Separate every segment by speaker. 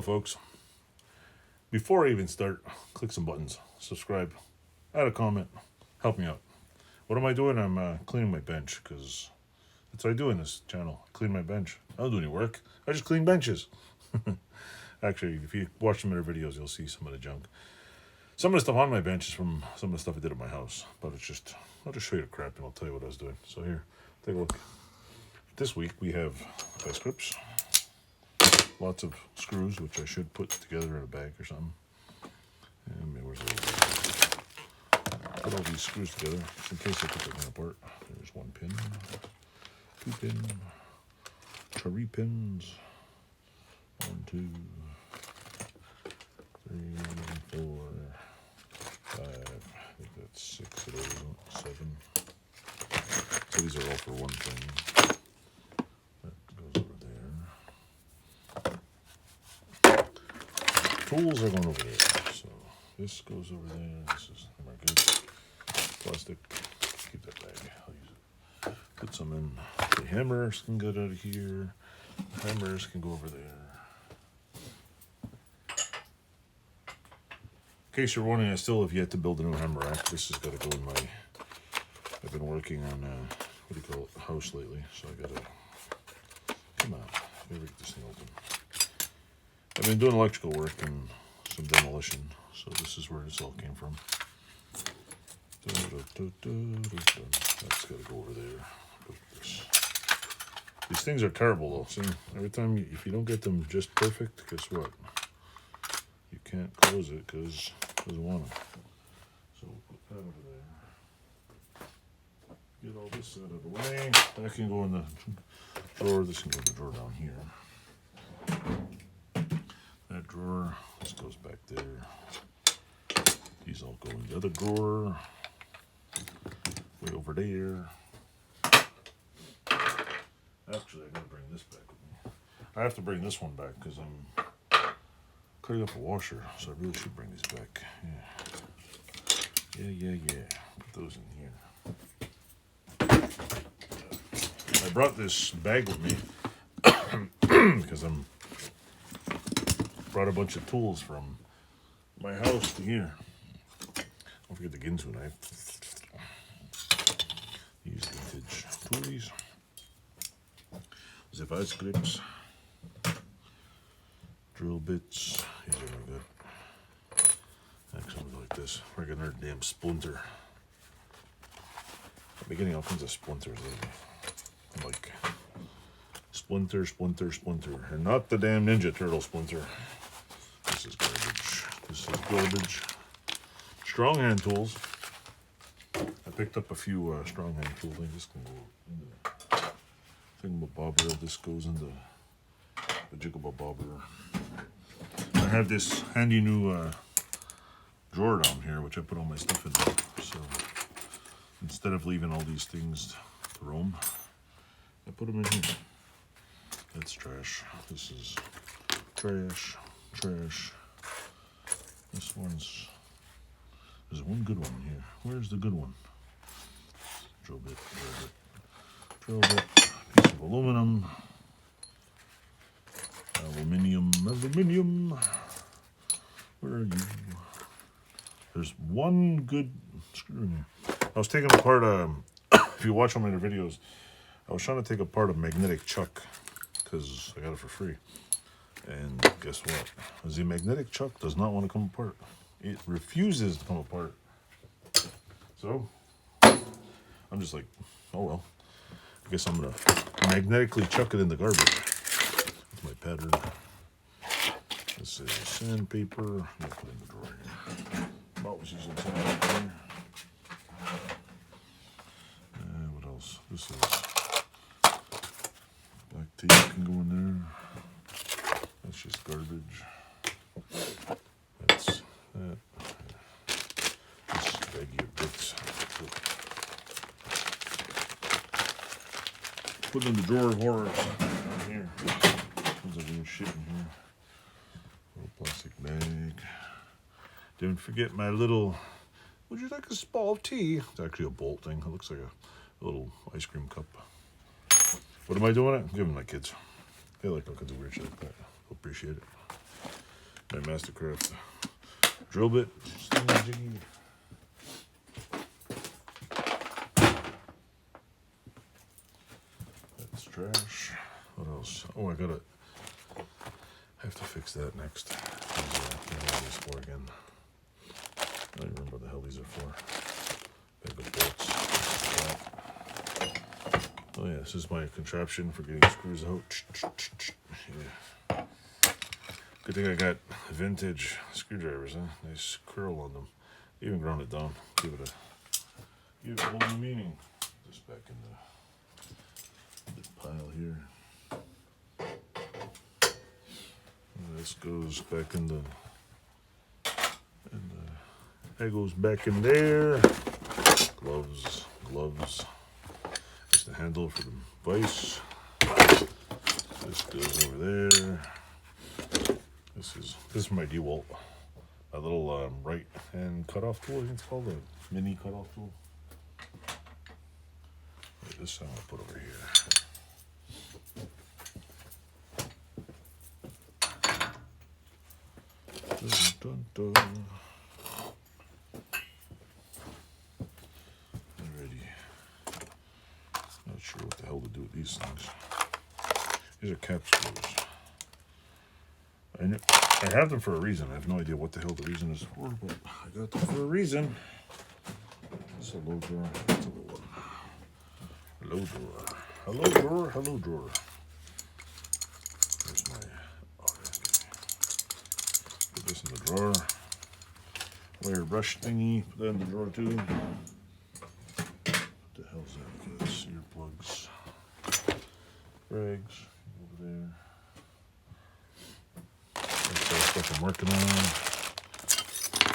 Speaker 1: folks. Before I even start, click some buttons, subscribe, add a comment, help me out. What am I doing? I'm cleaning my bench, because that's what I do in this channel. I clean my bench. I don't do any work. I just clean benches. Actually, if you watch some of their videos, you'll see some of the junk. Some of the stuff on my bench is from some of the stuff I did at my house. But it's just, I'll just show you the crap and I'll tell you what I was doing. So here, take a look. This week we have vice grips. Lots of screws, which I should put together in a bag or something. And maybe where's a little put all these screws together, just in case I put them apart. There's one pin, 2 pin, 3 pins, 1, 2, 3, 4, 5. I think that's 6 of those, 7. So these are all for one thing. That goes over there. Tools are going over there. So this goes over there. This is my good plastic. Keep that bag. I'll use it. Put some in. The hammers can get out of here. The hammers can go over there. In case you're wondering, I still have yet to build a new hammer rack. This has got to go in my. I've been working on what do you call it, house lately. So I gotta. Come on, let me get this thing open. I've been doing electrical work and some demolition, so this is where this all came from. That's got to go over there. These things are terrible though. See, every time if you don't get them just perfect, guess what? You can't close it because it doesn't want to. So we'll put that over there. Get all this out of the way. That can go in the drawer. This can go in the drawer down here. That drawer, this goes back there. These all go in the other drawer. Way over there. Actually, I gotta bring this back with me. I have to bring this one back because I'm cutting up a washer, so I really should bring these back. Yeah. Put those in here. I brought this bag with me because I'm brought a bunch of tools from my house to here. Don't forget the Ginsu knife. These vintage tools. The vice grips. Drill bits. These are no good. Actually, like this. Regular damn splinter. I'm beginning all kinds of splinters lately. Like splinter. And not the damn Ninja Turtle splinter. This is garbage. This is garbage. Strong hand tools. I picked up a few strong hand tool things. This can go into the thingamabobber. This goes into the jiggabobber. I have this handy new drawer down here, which I put all my stuff in there. So instead of leaving all these things to roam, I put them in here. That's trash. This is trash. This one's. There's one good one here. Where's the good one? Drill bit. Piece of aluminum. Aluminium. Where are you? There's one good screw in here. I was taking apart if you watch one of my videos, I was trying to take apart a magnetic chuck because I got it for free. And guess what? The magnetic chuck does not want to come apart. It refuses to come apart. So I'm just like, oh well. I guess I'm gonna magnetically chuck it in the garbage. With my pattern. This is sandpaper. I'm gonna put it in the drawer here. I'm always using sandpaper. What else? This is black tape can go in there. That's just garbage. That's that. This baggie of bits. Put in the drawer of horrors down here. Tons of new shit in here. Little plastic bag. Didn't forget my little. Would you like a small tea? It's actually a bolt thing. It looks like a little ice cream cup. What am I doing? I'm giving my kids. They like all kinds of weird shit like that. They'll appreciate it. My Mastercraft drill bit. Jiggy. That's trash. What else? Oh, I have to fix that next. What are these for again? I don't even remember what the hell these are for. Bag of bolts. Oh yeah, this is my contraption for getting screws out. Yeah. Good thing I got vintage screwdrivers, huh? Nice curl on them. Even ground it down. Give it a whole new meaning. Just back in the pile here. And this goes back in the. That goes back in there. Gloves. Just the handle for the vise. This goes over there. This is my DeWalt. A little right hand cutoff tool, I think it's called, a mini cutoff tool. Wait, this I'm gonna put over here. Dun, dun, dun. Alrighty. Not sure what the hell to do with these things. These are cap screws. I have them for a reason. I have no idea what the hell the reason is for, but I got them for a reason. It's a low drawer. It's a little one. Hello drawer. Hello drawer. Hello drawer. There's my. Okay. Put this in the drawer. Wire brush thingy. Put that in the drawer too. What the hell's that? This earplugs. Rags. Over there. Stuff I'm working on.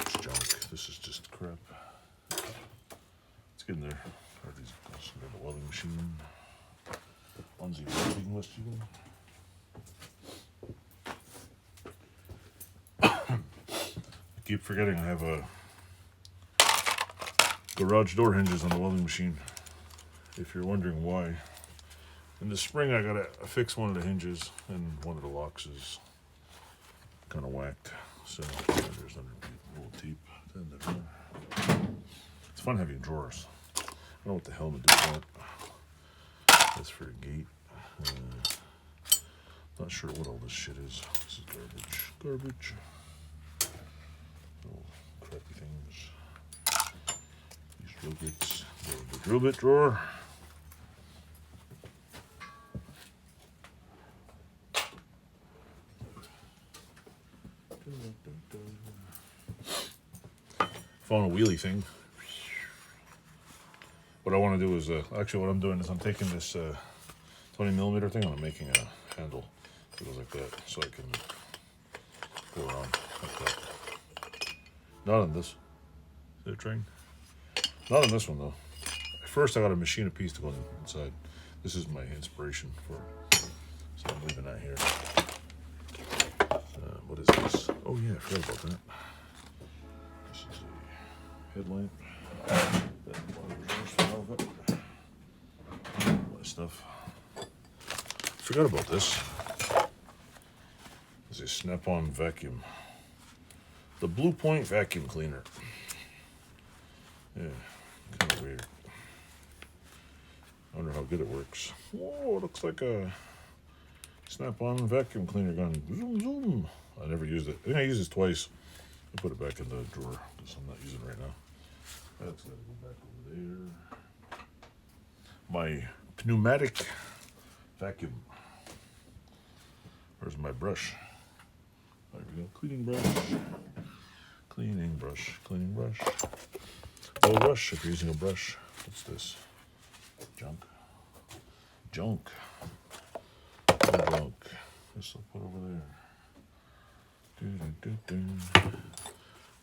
Speaker 1: It's junk. This is just crap. It's getting there. Are these goes into the welding machine? One's the welding machine. I keep forgetting I have a garage door hinges on the welding machine. If you're wondering why. In the spring I gotta fix one of the hinges and one of the locks is kind of whacked, so there's another little tape. It's fun having drawers. I don't know what the hell to do with that. That's for a gate. Not sure what all this shit is. This is garbage. Little crappy things. These drill bits. The drill bit drawer. Found a wheelie thing. What I want to do is, actually what I'm doing is I'm taking this 20mm thing and I'm making a handle that goes like that so I can go around like that. Not on this. Is it a train? Not on this one though. First I got to machine a piece to go inside. This is my inspiration for it. So I'm leaving that here. What is this? Oh yeah, I forgot about that. This is a headlamp. Stuff. Forgot about this. This is a snap-on vacuum. The Blue Point vacuum cleaner. Yeah, kind of weird. I wonder how good it works. Whoa, it looks like a snap-on vacuum cleaner gun. Zoom, zoom. I never used it. I think I used this twice. I'll put it back in the drawer because I'm not using it right now. That's got to go back over there. My pneumatic vacuum. Where's my brush? There we go. Cleaning brush. No rush if you're using a brush. What's this? Junk. No junk. This I'll put over there.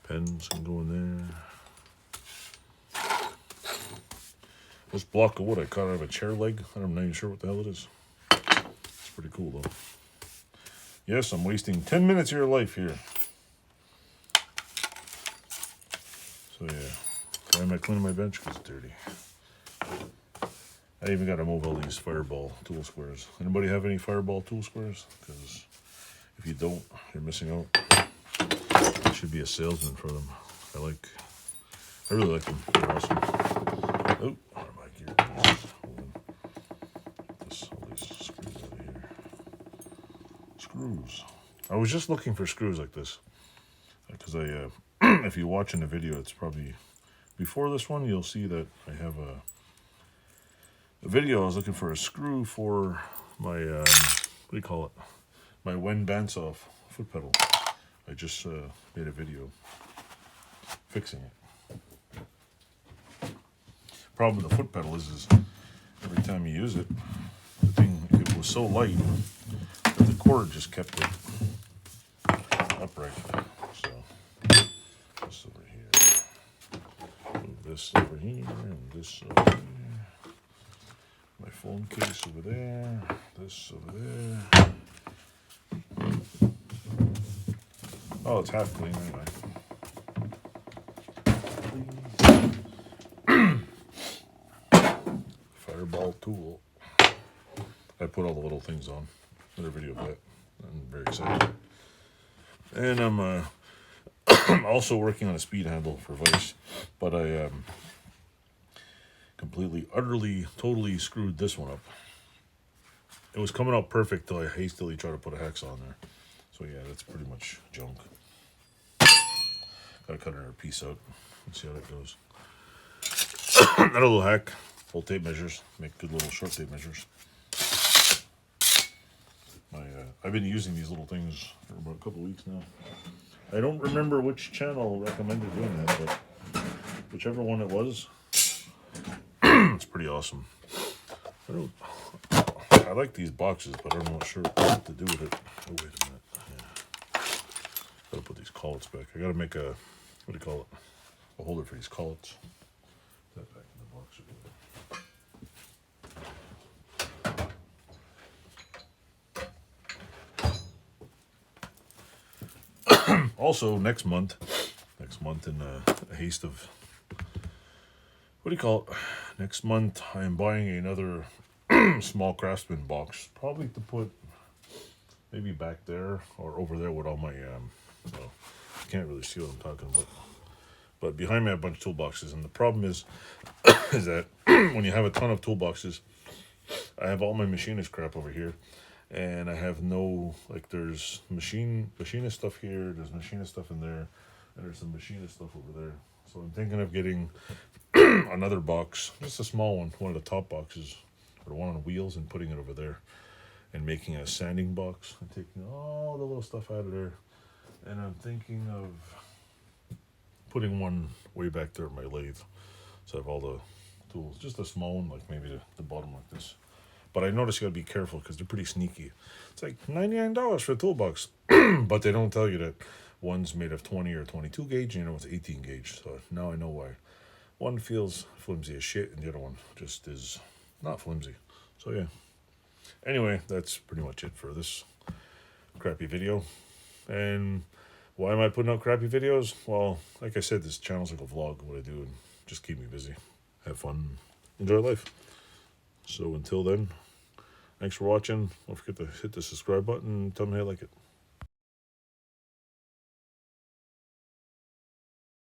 Speaker 1: Pens can go in there. This block of wood I cut out of a chair leg. I'm not even sure what the hell it is. It's pretty cool though. Yes, I'm wasting 10 minutes of your life here. So yeah, why am I cleaning my bench? Because it's dirty. I even got to move all these Fireball tool squares. Anybody have any Fireball tool squares? Because if you don't, you're missing out. should be a salesman for them. I really like them. They're awesome. Oh, out of my gear. Hold on. All these screws out of here. Screws. I was just looking for screws like this. Because if you watch in the video, it's probably before this one, you'll see that I have a video. I was looking for a screw for my, what do you call it? My Wen bandsaw foot pedal. I just made a video fixing it. Problem with the foot pedal is every time you use it, the thing, it was so light that the cord just kept it upright. So this over here, move this over here, and this over here. My phone case over there, this over there. Oh, it's half clean anyway. Fireball tool. I put all the little things on. Another video of that. I'm very excited. And I'm also working on a speed handle for Vice, but I completely, utterly, totally screwed this one up. It was coming out perfect till I hastily tried to put a hacksaw on there. So yeah, that's pretty much junk. Gotta cut another piece out and see how that goes. Another little hack. Full tape measures. Make good little short tape measures. I've been using these little things for about a couple of weeks now. I don't remember which channel recommended doing that, but whichever one it was, it's pretty awesome. I like these boxes, but I'm not sure what to do with it. Oh, wait a minute. Yeah. Gotta put these collets back. I gotta make a, what do you call it? A holder for these collets. Put that back in the box. Also, next month in a haste of, what do you call it? Next month, I am buying another small Craftsman box, probably to put maybe back there or over there with all my, well, you can't really see what I'm talking about. But behind me, I have a bunch of toolboxes, and the problem is that when you have a ton of toolboxes, I have all my machinist crap over here. And I have no, like, there's machinist stuff here, there's machinist stuff in there, and there's some machinist stuff over there. So I'm thinking of getting another box, just a small one of the top boxes, or the one on wheels, and putting it over there, and making a sanding box, and taking all the little stuff out of there. And I'm thinking of putting one way back there at my lathe, so I have all the tools, just a small one, like maybe the bottom like this. But I noticed you gotta be careful because they're pretty sneaky. It's like $99 for a toolbox, but they don't tell you that one's made of 20 or 22 gauge, and it's 18 gauge. So now I know why. One feels flimsy as shit, and the other one just is not flimsy. So yeah. Anyway, that's pretty much it for this crappy video. And why am I putting out crappy videos? Well, like I said, this channel's like a vlog of what I do, and just keep me busy, have fun, enjoy life. So until then, thanks for watching. Don't forget to hit the subscribe button and tell me how you like it.